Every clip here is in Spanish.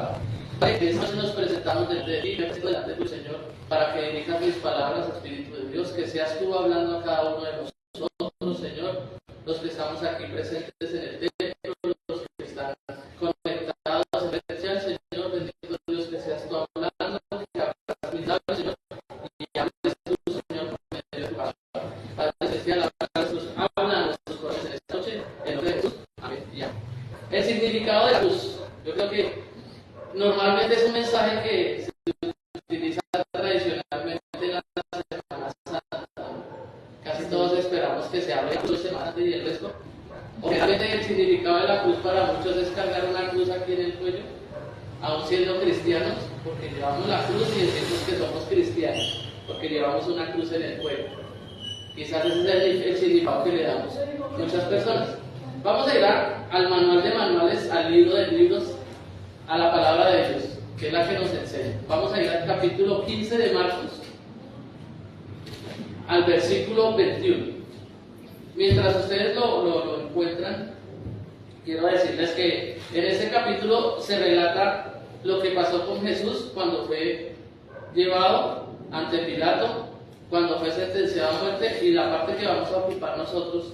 palabra. Padre, que esta noche nos presentamos delante de ti, delante de tu Señor, para que dirijas mis palabras, Espíritu de Dios, que seas tú hablando a cada uno de nosotros, Señor, los que estamos aquí presentes en el templo, los que están conectados en el chat, Señor, bendito Dios, que seas tú hablando, que abras mis labios, Señor, y hables tú, Señor, por medio de tu palabra. Padre celestial, habla a nuestros corazones en esta noche, en nombre de Jesús. Amén. Ya. El significado de la cruz. Yo creo que normalmente es un mensaje que se utiliza tradicionalmente en la Semana Santa. Casi todos esperamos que se hable de la cruz Semana Santa y el resto. Obviamente el significado de la cruz para muchos es cargar una cruz aquí en el cuello, aún siendo cristianos, porque llevamos la cruz y decimos que somos cristianos, porque llevamos una cruz en el cuello. Quizás ese es el significado que le damos a muchas personas. Vamos a ir al manual de manuales, al libro de libros, a la palabra de Dios, que es la que nos enseña. Vamos a ir al capítulo 15 de Marcos, al versículo 21. Mientras ustedes lo encuentran, quiero decirles que en este capítulo se relata lo que pasó con Jesús cuando fue llevado ante Pilato, cuando fue sentenciado a muerte, y la parte que vamos a ocupar nosotros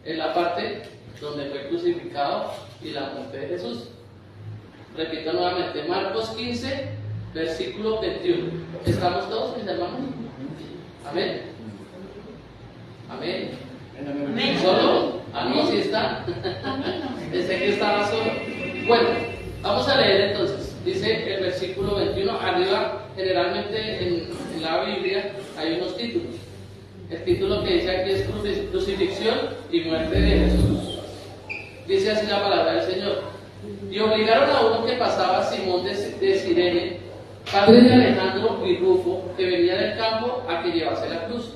es la parte donde fue crucificado y la muerte de Jesús. Repito nuevamente, Marcos 15, versículo 21. ¿Estamos todos, mis hermanos? Amén. Amén. Amén. ¿Solo? Ah, no, sí está. Pensé que estaba solo. Bueno, vamos a leer entonces. Dice el versículo 21, arriba generalmente en la Biblia hay unos títulos. El título que dice aquí es Crucifixión y muerte de Jesús. Dice así la palabra del Señor. Y obligaron a uno que pasaba, Simón de Cirene, padre de Alejandro y Rufo, que venía del campo, a que llevase la cruz.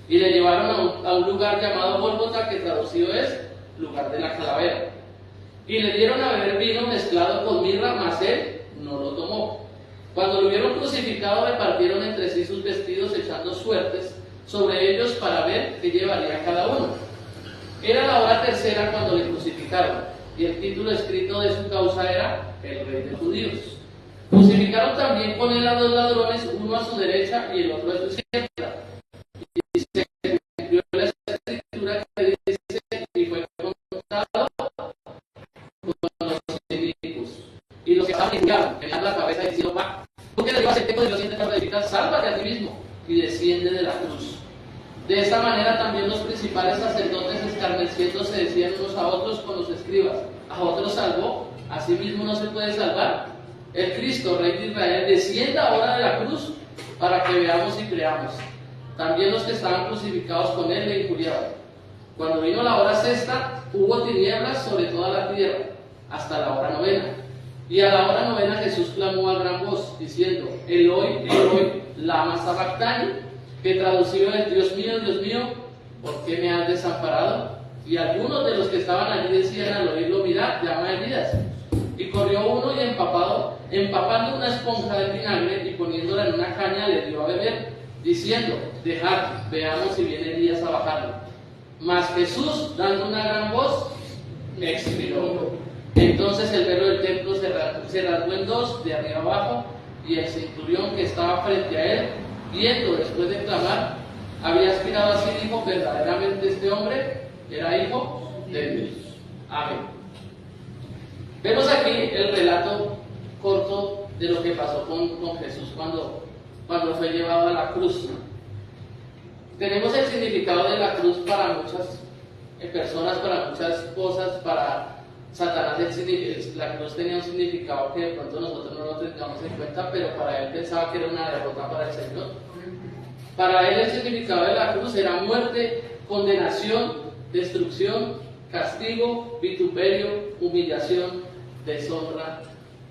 Y le llevaron a un lugar llamado Gólgota, que traducido es lugar de la calavera. Y le dieron a beber vino mezclado con mirra, mas él no lo tomó. Cuando lo hubieron crucificado, repartieron entre sí sus vestidos, echando suertes sobre ellos para ver qué llevaría cada uno. Era la hora tercera cuando le crucificaron, y el título escrito de su causa era El Rey de Judíos. Crucificaron también con él a dos ladrones, uno a su derecha y el otro a su izquierda. Y se cumplió la escritura que dice, y fue contado con los enemigos. Y los que estaban indicaron, tenían la cabeza diciendo, va, tú que le llevas el tiempo de Dios y intentas predicar, sálvate a ti mismo y desciende de la cruz. De esta manera también los principales sacerdotes, escarneciéndose, decían unos a otros con los escribas, a otros salvó, a sí mismo no se puede salvar. El Cristo, Rey de Israel, descienda ahora de la cruz para que veamos y creamos. También los que estaban crucificados con él le injuriaban. Cuando vino la hora sexta, hubo tinieblas sobre toda la tierra, hasta la hora novena. Y a la hora novena Jesús clamó a gran voz, diciendo, Eloi, Eloi, lama sabactani, que traducido es, Dios mío, ¿por qué me has desamparado? Y algunos de los que estaban allí decían al oírlo, mirad, llama a Elías. Y corrió uno y empapando una esponja de vinagre y poniéndola en una caña le dio a beber, diciendo, dejad, veamos si viene Elías a bajarlo. Mas Jesús, dando una gran voz, expiró. Entonces el velo del templo se rasgó en dos, de arriba abajo, y el centurión que estaba frente a él, viendo después de clamar, había aspirado así, dijo, verdaderamente este hombre era hijo de Dios. Amén. Vemos aquí el relato corto de lo que pasó con Jesús cuando fue llevado a la cruz. Tenemos el significado de la cruz para muchas personas, para muchas cosas. Para Satanás la cruz tenía un significado que de pronto nosotros no lo tengamos en cuenta, pero para él pensaba que era una derrota para el Señor. Para él el significado de la cruz era muerte, condenación, destrucción, castigo, vituperio, humillación, deshonra,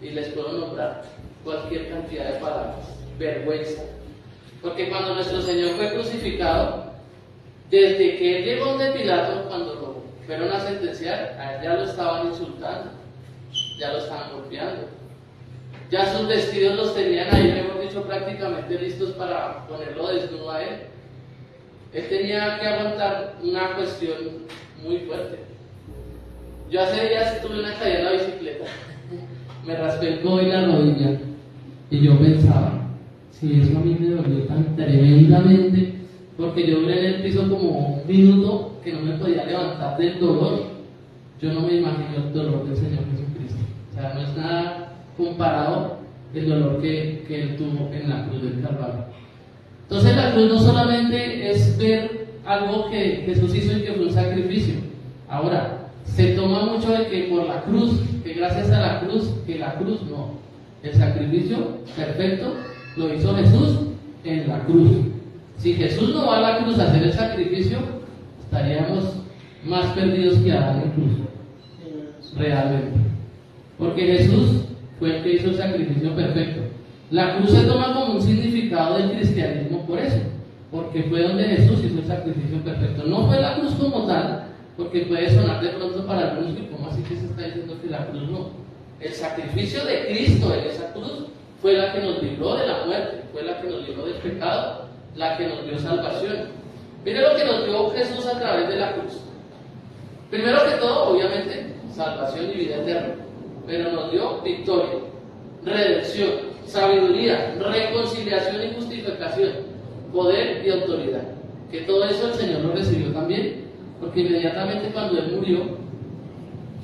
y les puedo nombrar cualquier cantidad de palabras, vergüenza. Porque cuando nuestro Señor fue crucificado, desde que él llegó de Pilato, cuando lo fueron a sentenciar, a él ya lo estaban insultando, ya lo estaban golpeando, ya sus vestidos los tenían ahí, mejor dicho, prácticamente listos para ponerlo desnudo a él. Él tenía que aguantar una cuestión muy fuerte. Yo hace días tuve una caída en la bicicleta. me raspé el codo y la rodilla. Y yo pensaba, si eso a mí me dolió tan tremendamente, porque yo duré en el piso como un minuto que no me podía levantar del dolor, yo no me imagino el dolor del Señor Jesucristo. O sea, no es nada comparado el dolor que Él tuvo en la cruz del Calvario. Entonces la cruz no solamente es ver algo que Jesús hizo y que fue un sacrificio. Ahora, se toma mucho de que por la cruz, que gracias a la cruz, que la cruz no. El sacrificio perfecto lo hizo Jesús en la cruz. Si Jesús no va a la cruz a hacer el sacrificio, estaríamos más perdidos que Adán incluso, realmente. Porque Jesús fue el que hizo el sacrificio perfecto. La cruz se toma como un significado del cristianismo por eso, porque fue donde Jesús hizo el sacrificio perfecto. No fue la cruz como tal, porque puede sonar de pronto para algunos que como así que se está diciendo que la cruz no. El sacrificio de Cristo en esa cruz fue la que nos libró de la muerte, fue la que nos libró del pecado, la que nos dio salvación. Mire lo que nos dio Jesús a través de la cruz. Primero que todo, obviamente, salvación y vida eterna, pero nos dio victoria, redención, sabiduría, reconciliación y justificación, poder y autoridad. Que todo eso el Señor lo recibió también, porque inmediatamente cuando Él murió,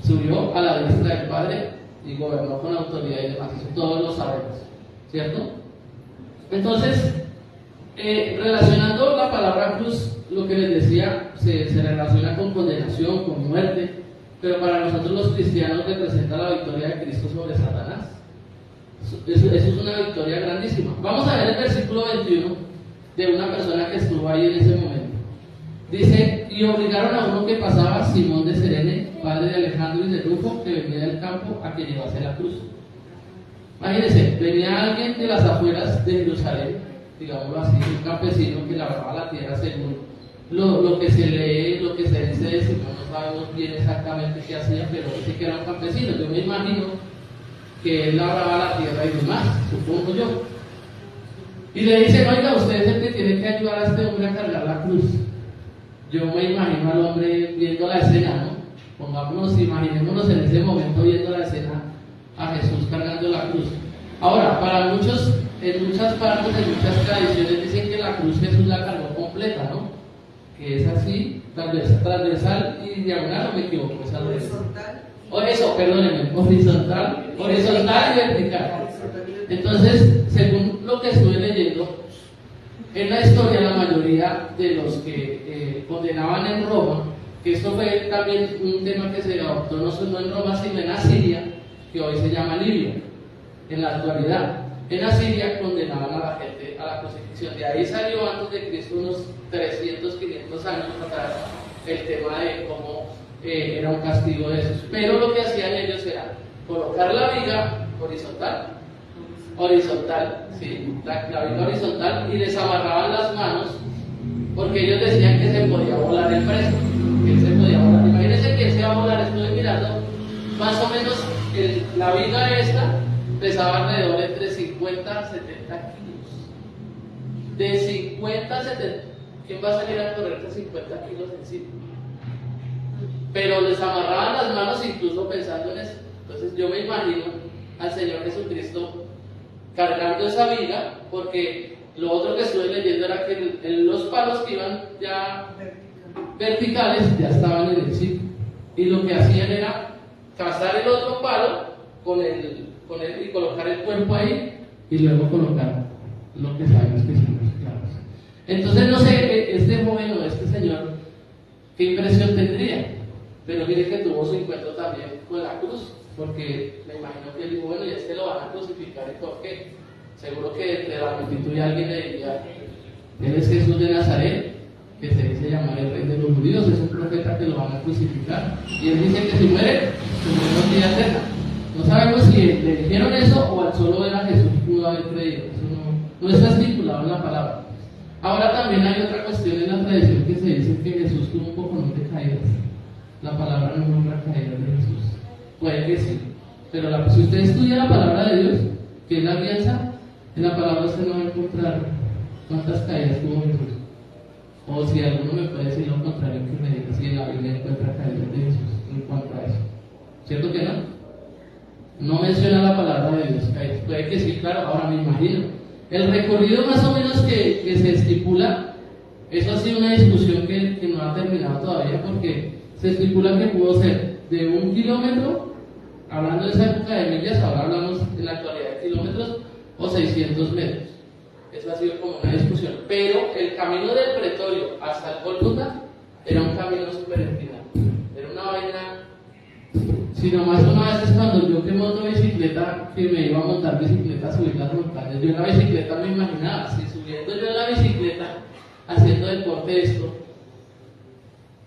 subió a la diestra del Padre y gobernó con autoridad y demás. Eso todos lo sabemos, ¿cierto? Entonces, relacionando la palabra cruz, lo que les decía, se relaciona con condenación, con muerte, pero para nosotros los cristianos representa la victoria de Cristo sobre Satanás. Eso es una victoria grandísima. Vamos a ver el versículo 21 de una persona que estuvo ahí en ese momento. Dice, y obligaron a uno que pasaba, Simón de Cirene, padre de Alejandro y de Rufo, que venía del campo, a que llevase la cruz. Imagínense, venía alguien de las afueras de Jerusalén, digámoslo así, un campesino que labraba la tierra según lo que se lee, lo que se dice de Simón. No sabemos bien exactamente qué hacía, pero dice que era un campesino. Yo me imagino que él labraba la tierra y demás, supongo yo. Y le dicen, oiga, usted es el que tiene que ayudar a este hombre a cargar la cruz. Yo me imagino al hombre viendo la escena, ¿no? Pongámonos, imaginémonos en ese momento viendo la escena a Jesús cargando la cruz. Ahora, para muchos, en muchas partes, en muchas tradiciones dicen que la cruz Jesús la cargó completa, ¿no? Que es así, transversal y diagonal, no me equivoco, es al revés. O eso, perdónenme, horizontal y vertical. Entonces, según lo que estuve leyendo, en la historia la mayoría de los que condenaban en Roma, que esto fue también un tema que se adoptó no solo en Roma, sino en Asiria, que hoy se llama Libia, en la actualidad. En Asiria condenaban a la gente a la crucifixión. De ahí salió antes de Cristo unos 300, 500 años atrás el tema de cómo era un castigo de esos. Pero lo que hacían ellos era colocar la viga horizontal, sí, la viga horizontal, y les amarraban las manos, porque ellos decían que se podía volar el preso, que él se podía volar. Imagínense que él se va a volar, estuve mirando, más o menos la viga esta pesaba alrededor entre 50 a 70 kilos. De 50 a 70, ¿quién va a salir a correr 50 kilos encima? Pero les amarraban las manos incluso pensando en eso. Entonces yo me imagino al Señor Jesucristo cargando esa viga, porque lo otro que estuve leyendo era que los palos que iban ya verticales ya estaban en el sitio, y lo que hacían era cazar el otro palo con él y colocar el cuerpo ahí y luego colocar lo que sabemos que son los clavos. Entonces no sé, este joven o este señor, qué impresión tendría, pero mire que tuvo su encuentro también con la cruz, porque me imagino que él dijo, bueno, y es que lo van a crucificar, ¿y por qué? Seguro que entre la multitud alguien le diría, él es Jesús de Nazaret, que se dice llamar el rey de los judíos, es un profeta que lo van a crucificar, y él dice que si muere, su vida eterna. No sabemos si le dijeron eso o al solo ver a Jesús pudo haber creído. Eso no está estipulado en la palabra. Ahora también hay otra cuestión en la tradición que se dice que Jesús tuvo un poco de caídas. La palabra no nombra caídas de Jesús. Puede que sí, pero si usted estudia la palabra de Dios, que es la alianza, en la palabra usted no va a encontrar cuántas caídas tuvo Jesús. O si alguno me puede decir lo contrario, que me diga si en la Biblia encuentra caídas de Jesús en cuanto a eso. ¿Cierto que no? No menciona la palabra de Dios. Puede que sí, claro, ahora me imagino. El recorrido más o menos que se estipula, eso ha sido una discusión que no ha terminado todavía, porque se estipula que pudo ser de 1 kilómetro, hablando de esa época de millas, ahora hablamos en la actualidad de kilómetros, o 600 metros. Eso ha sido como una discusión. Pero el camino del Pretorio hasta el Gólgota era un camino súper empinado. Era una vaina. Si nomás una vez cuando yo que monto bicicleta, que me iba a montar bicicleta, subir las montañas, yo en la bicicleta me imaginaba, si subiendo yo en la bicicleta, haciendo deporte esto,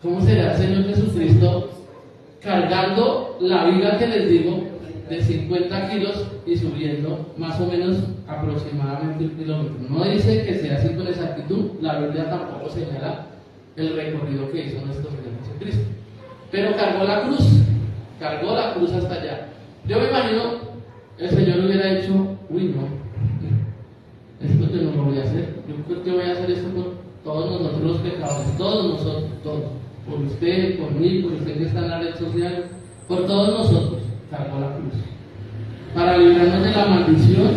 ¿cómo será el Señor Jesucristo cargando la viga que les digo de 50 kilos y subiendo más o menos aproximadamente 1 kilómetro? No dice que sea así con exactitud, la Biblia tampoco señala el recorrido que hizo nuestro Señor Jesucristo, pero cargó la cruz hasta allá. Yo me imagino el Señor hubiera dicho, uy no, esto yo no lo voy a hacer, yo creo que voy a hacer esto por todos nosotros los pecadores, todos nosotros, todos, por usted, por mí, por usted que está en la red social, por todos nosotros, cargó la cruz, para librarnos de la maldición,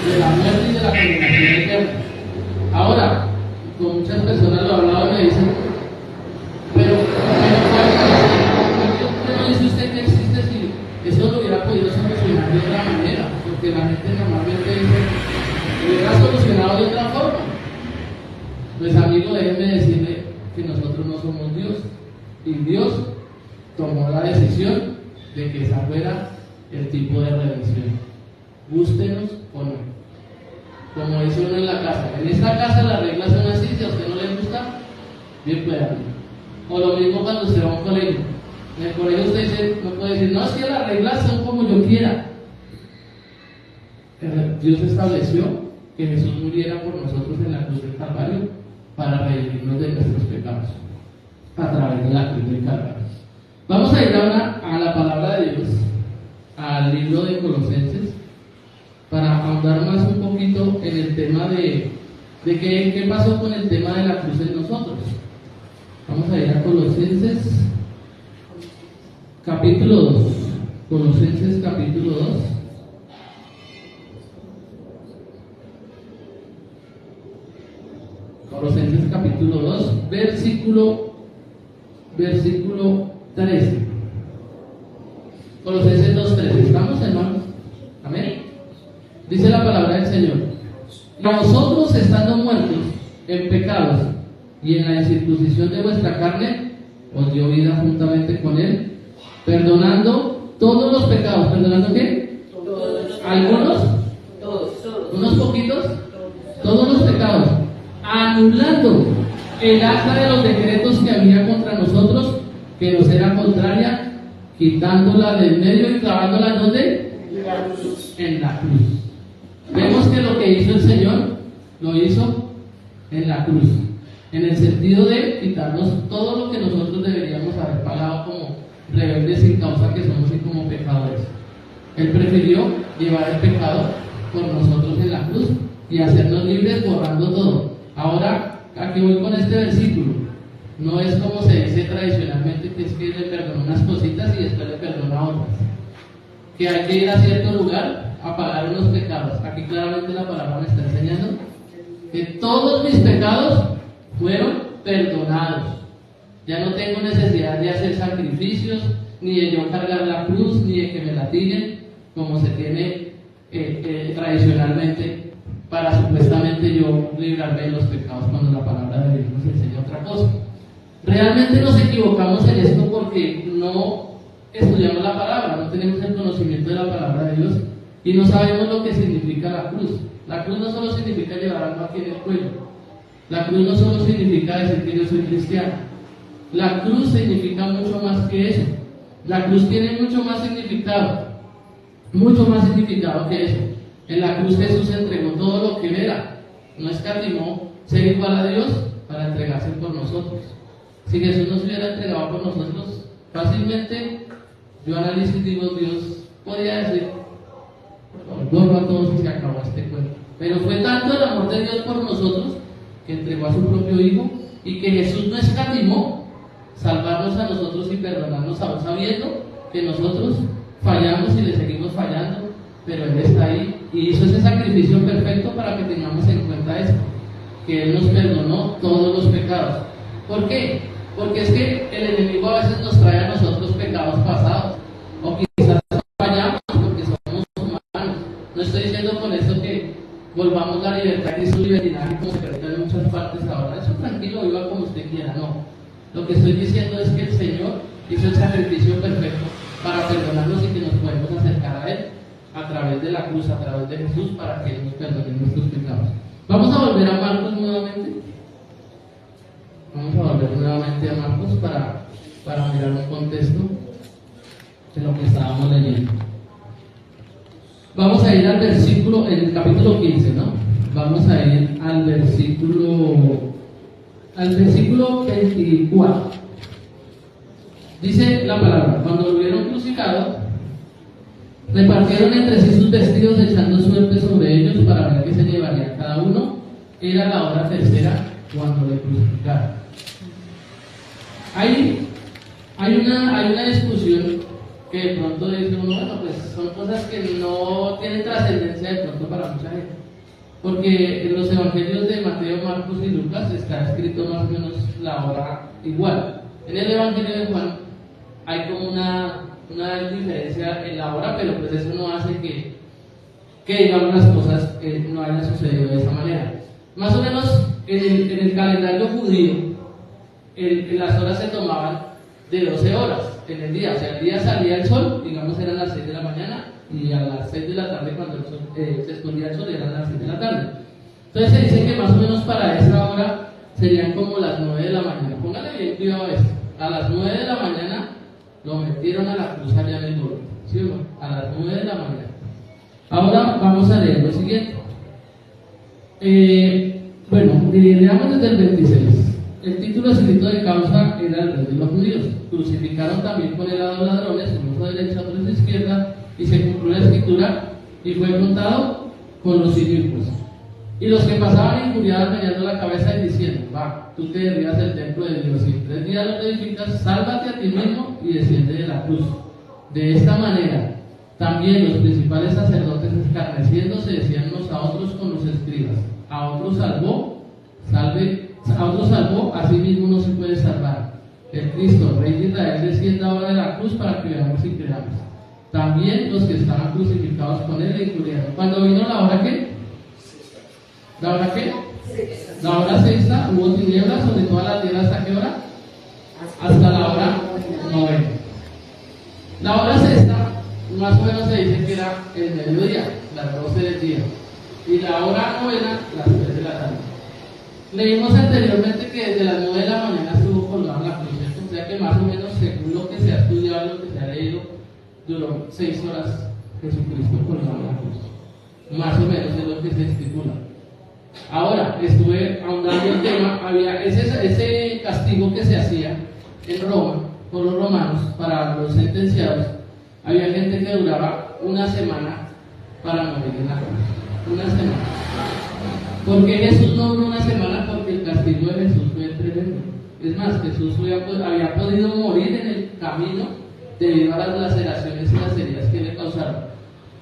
de la muerte y de la condenación eterna. Ahora, con muchas personas lo he hablado y me dicen, pero ¿qué no dice usted que existe si eso lo hubiera podido solucionar de otra manera? Porque la gente normalmente dice, lo hubiera solucionado de otra forma. Pues amigo, déjenme decirle que nosotros no somos Dios, y Dios tomó la decisión de que esa fuera el tipo de redención, gústenos o no. Como dice uno en la casa, en esta casa las reglas son así, si a usted no le gusta, bien puede haber. O lo mismo cuando usted va a un colegio. En el colegio usted dice, no puede decir, no, es que las reglas son como yo quiera. Dios estableció que Jesús muriera por nosotros en la cruz del Calvario para redimirnos de nuestros pecados a través de la cruz del Calvario. Vamos a ir ahora a la palabra de Dios, al libro de Colosenses, para ahondar más un poquito en el tema de qué pasó con el tema de la cruz en nosotros. Vamos a ir a Colosenses capítulo 2. Colosenses capítulo 2. Colosenses capítulo 2, versículo 13. Colosenses 2:13. ¿Estamos, hermanos? Amén. Dice la palabra del Señor: nosotros, estando muertos en pecados y en la incircuncisión de vuestra carne, os dio vida juntamente con Él, perdonando todos los pecados. ¿Perdonando qué? ¿Algunos? ¿Unos poquitos? Todos los pecados, anulando el acta de los decretos que había contra nosotros, que nos era contraria, quitándola del medio y clavándola ¿en dónde? En la cruz. Vemos que lo que hizo el Señor, lo hizo en la cruz, en el sentido de quitarnos todo lo que nosotros deberíamos haber pagado como rebeldes sin causa que somos y como pecadores. Él prefirió llevar el pecado por nosotros en la cruz y hacernos libres borrando todo. Ahora, aquí voy con este versículo. No es como se dice tradicionalmente, que es que le perdonó unas cositas y después le perdona otras, que hay que ir a cierto lugar a pagar unos pecados. Aquí claramente la palabra me está enseñando que todos mis pecados fueron perdonados. Ya no tengo necesidad de hacer sacrificios, ni de yo cargar la cruz, ni de que me la tiren, como se tiene tradicionalmente, para supuestamente yo librarme de los pecados, cuando la palabra de Dios nos enseña otra cosa. Realmente nos equivocamos en esto porque no estudiamos la palabra, no tenemos el conocimiento de la palabra de Dios y no sabemos lo que significa la cruz. La cruz no solo significa llevar algo aquí en el cuello. La cruz no solo significa decir que yo soy cristiano. La cruz significa mucho más que eso. La cruz tiene mucho más significado que eso. En la cruz Jesús entregó todo lo que él era. No escatimó ser igual a Dios para entregarse por nosotros. Si Jesús no se hubiera entregado por nosotros, fácilmente yo analizo y digo, Dios podría decir, borro a todos y se acabó este cuento. Pero fue tanto el amor de Dios por nosotros que entregó a su propio Hijo, y que Jesús no escatimó salvarnos a nosotros y perdonarnos, aún sabiendo que nosotros fallamos y le seguimos fallando, pero Él está ahí y hizo ese sacrificio perfecto para que tengamos en cuenta esto, que Él nos perdonó todos los pecados. ¿Por qué? Porque es que el enemigo a veces nos trae a nosotros pecados pasados, o quizás fallamos porque somos humanos. No estoy diciendo con esto que volvamos la libertad y su libertinaje como se predica en muchas partes ahora. Eso tranquilo, viva como usted quiera, no. Lo que estoy diciendo es que el Señor hizo el sacrificio perfecto para perdonarnos y que nos podemos acercar a Él a través de la cruz, a través de Jesús, para que Él nos perdone nuestros pecados. Vamos a volver a Marcos nuevamente. Vamos a volver nuevamente a Marcos para mirar un contexto de lo que estábamos leyendo. Vamos a ir al versículo, en el capítulo 15, ¿no? Vamos a ir al versículo 24. Dice la palabra: cuando lo hubieron crucificado, repartieron entre sí sus vestidos, echando suerte sobre ellos para ver qué se llevaría cada uno. Era la hora tercera cuando le crucificaron. Hay una discusión que de pronto dice uno, bueno, pues son cosas que no tienen trascendencia de pronto para mucha gente. Porque en los evangelios de Mateo, Marcos y Lucas está escrito más o menos la hora igual. En el evangelio de Juan hay como una diferencia en la hora, pero pues eso no hace que digamos las cosas no hayan sucedido de esa manera. Más o menos en el calendario judío, las horas se tomaban de 12 horas en el día. O sea, el día salía el sol, digamos eran las 6 de la mañana, y a las 6 de la tarde, cuando el sol, se escondía el sol, eran las 6 de la tarde. Entonces se dice que más o menos para esa hora serían como las 9 de la mañana. Póngale bien cuidado a esto. A las 9 de la mañana lo metieron a la cruz allá en el Golgota, ¿sí o no? A las 9 de la mañana. Ahora vamos a leer lo siguiente. Leamos desde el 26. El título escrito de causa era el rey de los judíos. Crucificaron también con él a dos ladrones, unos a derecha, otros a izquierda, y se cumplió la escritura, y fue contado con los círculos. Y los que pasaban injuriaban meneando la cabeza y diciendo: va, tú que derribas el templo de Dios y en 3 días lo edificas, sálvate a ti mismo y desciende de la cruz. De esta manera, también los principales sacerdotes, escarneciéndose, decían unos a otros con los escribas: a otros salvó, a sí mismo no se puede salvar. El Cristo, Rey de Israel, descienda ahora de la cruz para que veamos y creamos. También los que estaban crucificados con él le incluyeron. Cuando vino la hora, ¿qué? ¿La hora qué? La hora sexta, hubo tinieblas sobre toda la tierra. ¿Hasta qué hora? Hasta la hora 9. La hora sexta, más o menos se dice que era el mediodía, las 12 del día. Y la hora novena, las 3 de la tarde. Leímos anteriormente que desde las 9 de la mañana estuvo colgado en la cruz. O sea que más o menos, según lo que se ha estudiado, lo que se ha leído, duró 6 horas Jesucristo colgado en la cruz. Más o menos es lo que se estipula. Ahora, estuve ahondando el tema. Había ese castigo que se hacía en Roma por los romanos para los sentenciados. Había gente que duraba una semana para morir en la cruz. Una semana. ¿Por qué Jesús no duró una semana? Porque el castigo de Jesús fue tremendo. Es más, Jesús había podido morir en el camino debido a las laceraciones y las heridas que le causaron.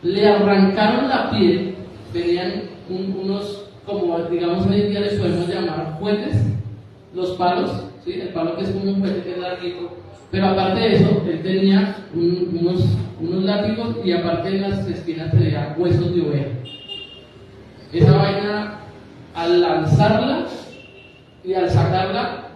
Le arrancaron la piel, venían unos, como digamos hoy en día les podemos llamar juguetes, los palos, ¿sí? El palo que es como un juguete que es larguito, pero aparte de eso, él tenía unos látigos y aparte en las esquinas tenía huesos de oveja. Esa vaina, al lanzarla y al sacarla,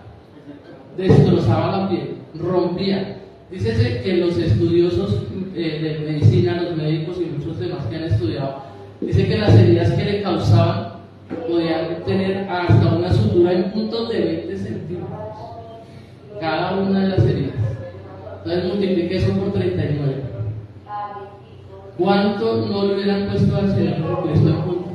destrozaba la piel, rompía. Dícese que los estudiosos de medicina, los médicos y muchos demás que han estudiado, dice que las heridas que le causaban podían tener hasta una sutura en puntos de 20 centímetros cada una de las heridas. Entonces multiplique eso por 39. ¿Cuánto no le hubieran puesto al Señor Jesucristo en puntos?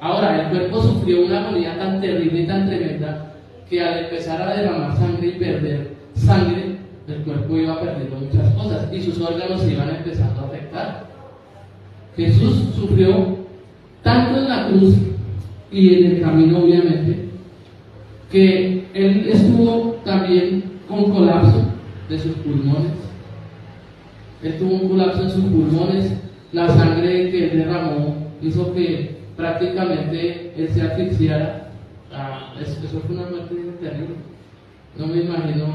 Ahora, el cuerpo sufrió una agonía tan terrible y tan tremenda que al empezar a derramar sangre y perder sangre, el cuerpo iba perdiendo muchas cosas y sus órganos se iban empezando a afectar. Jesús sufrió tanto en la cruz y en el camino, obviamente, que él estuvo también con colapso de sus pulmones, Él tuvo un colapso en sus pulmones, la sangre que él derramó hizo que prácticamente él se asfixiara. Eso fue una muerte terrible. No me imagino,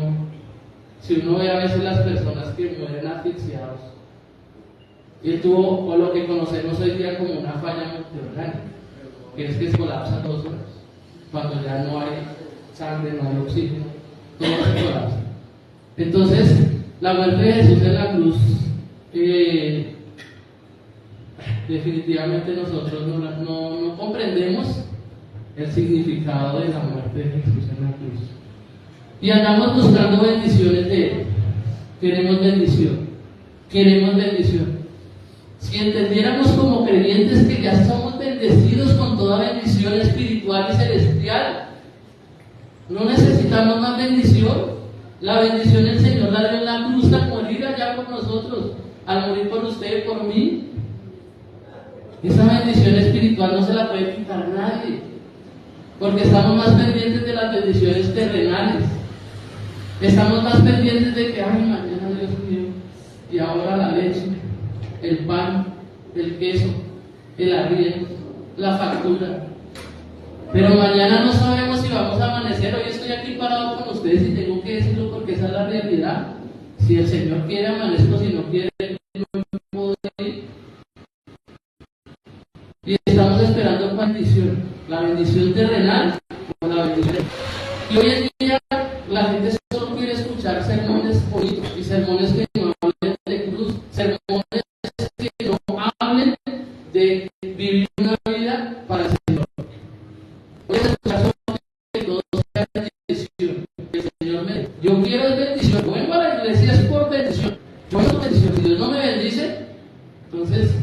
si uno ve a veces las personas que mueren asfixiados, y él tuvo, o lo que conocemos hoy día como una falla multiorgánica, que es que se colapsa 2 horas, cuando ya no hay sangre, no hay oxígeno, todo se colapsa. Entonces, la muerte de Jesús en la cruz, definitivamente nosotros no comprendemos el significado de la muerte de Jesús en la cruz. Y andamos buscando bendiciones de Él. Queremos bendición. Queremos bendición. Si entendiéramos como creyentes que ya somos bendecidos con toda bendición espiritual y celestial, no necesitamos más bendición. La bendición del Señor la dio en la cruz al morir allá por nosotros, al morir por usted y por mí. Esa bendición espiritual no se la puede quitar nadie, porque estamos más pendientes de las bendiciones terrenales. Estamos más pendientes de que, ay, mañana Dios mío, y ahora la leche, el pan, el queso, el arriendo, la factura. Pero mañana no sabemos si vamos a amanecer. Hoy estoy aquí parado con ustedes y tengo que decirlo porque esa es la realidad. Si el Señor quiere, amanezco; si no quiere, no puedo ir. Y estamos esperando bendición, la bendición terrenal o la bendición. Y hoy en día la gente solo quiere escuchar sermones bonitos y sermones que no hablen de cruz, sermones que no hablen de vivir una vida para el Señor. Voy a escuchar solo que todo sea bendición. El Señor yo quiero bendición. Yo vengo a la iglesia es por bendición. Yo vengo por bendición. Si Dios no me bendice, entonces,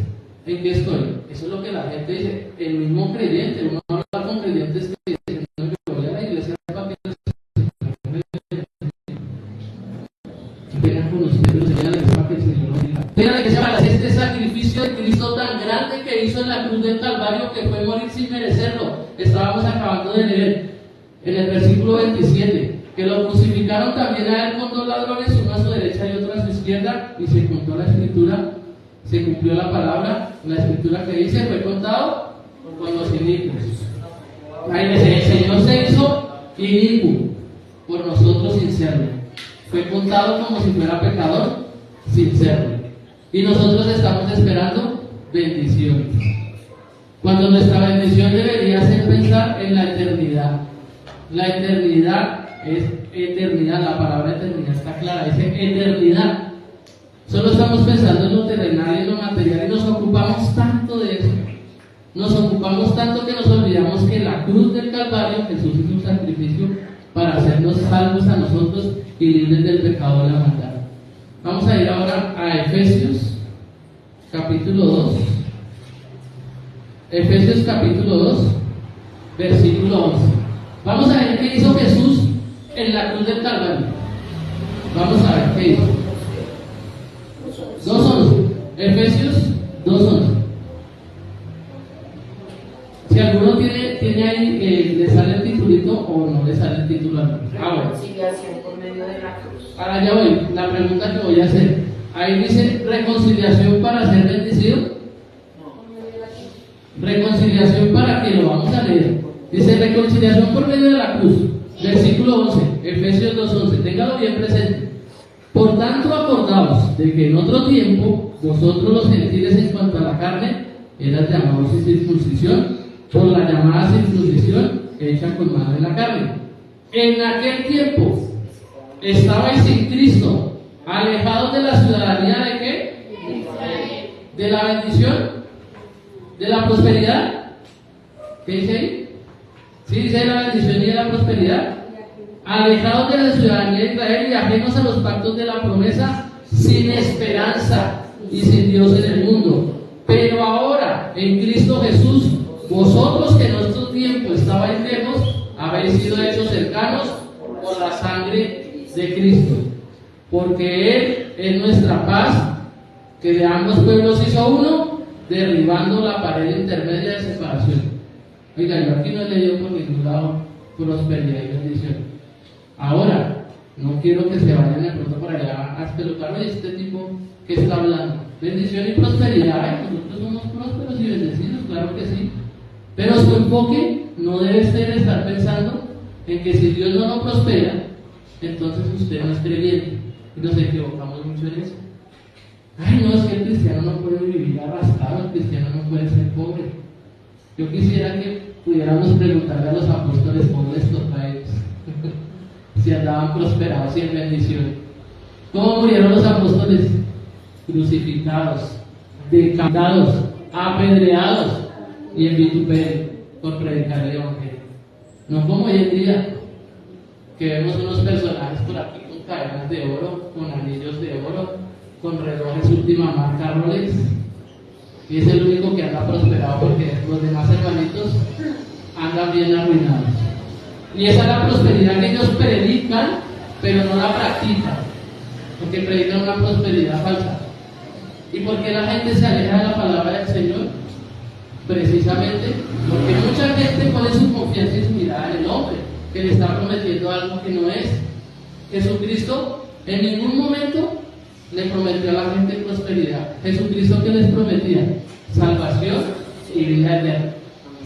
¿en qué estoy? Eso es lo que la gente dice. El mismo creyente, uno habla con creyentes que dicen, no, yo voy a la iglesia para que vengan con ustedes, para que el Señor nos diga. Vengan que se haga este sacrificio de Cristo tan grande que hizo en la cruz del Calvario, que fue morir sin merecerlo. Estábamos acabando de leer en el versículo 27, que lo crucificaron también a él con 2 ladrones, uno a su derecha y otro a su izquierda, y se contó la escritura. Se cumplió la palabra, la escritura que dice, fue contado con los inicuos. Ahí dice, el Señor se hizo inicuo por nosotros sin serlo. Fue contado como si fuera pecador sin serlo. Y nosotros estamos esperando bendiciones. Cuando nuestra bendición debería ser pensar en la eternidad. La eternidad es eternidad, la palabra eternidad está clara, dice eternidad. Solo estamos pensando en lo terrenal y en lo material y nos ocupamos tanto de eso. Nos ocupamos tanto que nos olvidamos que la cruz del Calvario, Jesús hizo un sacrificio para hacernos salvos a nosotros y libres del pecado de la maldad. Vamos a ir ahora a Efesios, capítulo 2. Efesios, capítulo 2, versículo 11. Vamos a ver qué hizo Jesús en la cruz del Calvario. Vamos a ver qué hizo. 2.11, Efesios 2.11. Si alguno tiene ahí, le sale el titulito o no le sale el título. Reconciliación por medio de la cruz. Ahora ya voy, la pregunta que voy a hacer. Ahí dice reconciliación para ser bendecido. Reconciliación para que lo vamos a leer. Dice reconciliación por medio de la cruz. Versículo 11, Efesios 2.11. Téngalo bien presente. Por tanto, acordaos de que en otro tiempo vosotros los gentiles en cuanto a la carne eran llamados sin circuncisión por la llamada circuncisión hecha con mano en la carne. En aquel tiempo estabais sin Cristo, alejados de la ciudadanía de ¿qué? De la bendición, de la prosperidad. ¿Qué dice ahí? ¿Sí dice ahí la bendición y de la prosperidad? Alejados de la ciudadanía de Israel y ajenos a los pactos de la promesa, sin esperanza y sin Dios en el mundo. Pero ahora, en Cristo Jesús, vosotros que en otro tiempo estabais lejos, habéis sido hechos cercanos por la sangre de Cristo. Porque Él es nuestra paz, que de ambos pueblos hizo uno, derribando la pared intermedia de separación. Oiga, yo aquí no he leído por ningún lado prosperidad y bendición. Ahora, no quiero que se vayan de pronto por allá a espelucar, oye, este tipo ¿qué está hablando? Bendición y prosperidad. Ay, nosotros somos prósperos y bendecidos, claro que sí. Pero su enfoque no debe ser estar pensando en que si Dios no lo prospera, entonces usted no es creyente. Y nos equivocamos mucho en eso. Ay, no, es que el cristiano no puede vivir arrastrado, el cristiano no puede ser pobre. Yo quisiera que pudiéramos preguntarle a los apóstoles cómo les toca a ellos, si andaban prosperados y en bendición. ¿Cómo murieron los apóstoles? Crucificados, decapitados, apedreados y en vituperio por predicar el Evangelio. No como hoy en día, que vemos unos personajes por aquí con cadenas de oro, con anillos de oro, con relojes última marca Rolex, y es el único que anda prosperado porque los demás hermanitos andan bien arruinados. Y esa es la prosperidad que ellos predican, pero no la practican, porque predican una prosperidad falsa. ¿Y por qué la gente se aleja de la palabra del Señor? Precisamente porque mucha gente pone su confianza y su mirada en el hombre, que le está prometiendo algo que no es. Jesucristo en ningún momento le prometió a la gente prosperidad. Jesucristo, ¿qué les prometía? Salvación y vida eterna.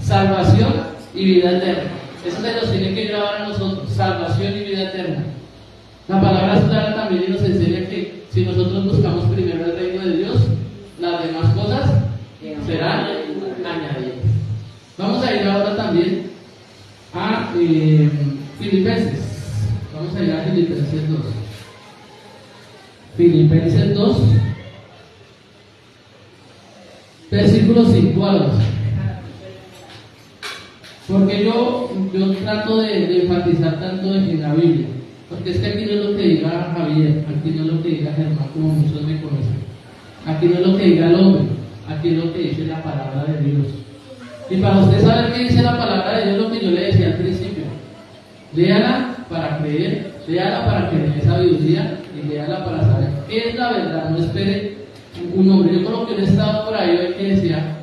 Salvación y vida eterna. Eso se nos tiene que grabar a nosotros. Salvación y vida eterna. La palabra es clara también y nos enseña que si nosotros buscamos primero el reino de Dios, las demás cosas serán añadidas. Vamos a ir ahora también a Filipenses. Vamos a ir a Filipenses 2. Filipenses 2, versículos 5 a 12. Porque yo trato de enfatizar tanto en la Biblia, porque es que aquí no es lo que diga Javier, aquí no es lo que diga Germán, como muchos me conocen, aquí no es lo que diga el hombre, aquí es lo que dice la palabra de Dios. Y para usted saber qué dice la palabra de Dios, lo que yo le decía al principio, léala para creer, léala para que le dé sabiduría y léala para saber qué es la verdad. No espere un hombre. Yo creo que un estado por ahí hoy que decía